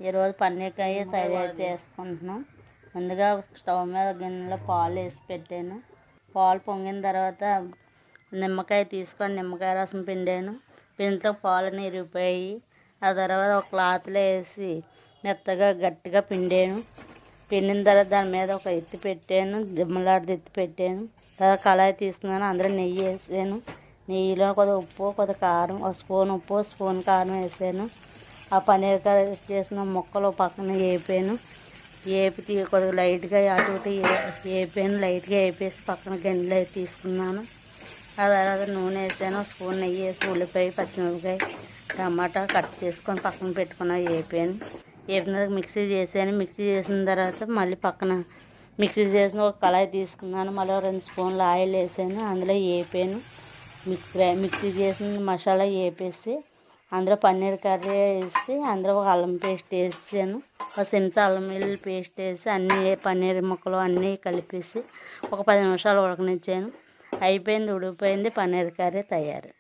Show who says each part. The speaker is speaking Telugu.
Speaker 1: ఈరోజు పన్నీర్ కర్రీ తయారు చేసుకుంటున్నాం. ముందుగా స్టవ్ మీద గిన్నెలో పాలు వేసి పెట్టాను. పాలు పొంగిన తర్వాత నిమ్మకాయ తీసుకొని నిమ్మకాయ రసం పిండాను. పిండితో పాలని ఇరిగిపోయి ఆ తర్వాత ఒక క్లాత్లో వేసి మెత్తగా గట్టిగా పిండాను. పిండిన తర్వాత దాని మీద ఒక ఎత్తి పెట్టాను, దిమ్మలాంటిది ఎత్తి పెట్టాను. తర్వాత కళాయి తీసుకున్నాను, అందులో నెయ్యి వేసాను. నెయ్యిలో కొద్దిగా ఉప్పు, కొద్దిగా కారం, ఒక స్పూన్ ఉప్పు, స్పూన్ కారం వేసాను. ఆ పన్నీర్ కర్రీ చేసిన ముక్కలు పక్కన వేపాను. వేపి కొద్దిగా లైట్గా అటు ఇటు వేపాను. లైట్గా వేపేసి పక్కన గిన్నెలో తీసుకున్నాను. ఆ తర్వాత నూనె వేసాను, స్పూన్ నెయ్యి వేసి ఉల్లిపాయ, పచ్చిమిరపకాయ, టమాటా కట్ చేసుకొని పక్కన పెట్టుకున్నాను. వేపాను. వేపిన తర్వాత మిక్సీ చేసాను. మిక్సీ చేసిన తర్వాత మళ్ళీ పక్కన మిక్సీ చేసిన ఒక కళాయి తీసుకున్నాను. మళ్ళీ 2 స్పూన్లు ఆయిల్ వేసాను. అందులో వేపాను. మిక్సీ చేసిన మసాలా వేపేసి అందులో పన్నీర్ కర్రీ వేసి అందులో ఒక అల్లం పేస్ట్ వేసాను. ఒక చెంచా అల్లం వెల్లుల్లి పేస్ట్ వేసి అన్నీ పన్నీర్ ముక్కలు అన్నీ కలిపేసి ఒక 10 నిమిషాలు ఉడకనిచ్చాను. అయిపోయింది, ఉడికిపోయింది. పన్నీర్ కర్రీ తయారు.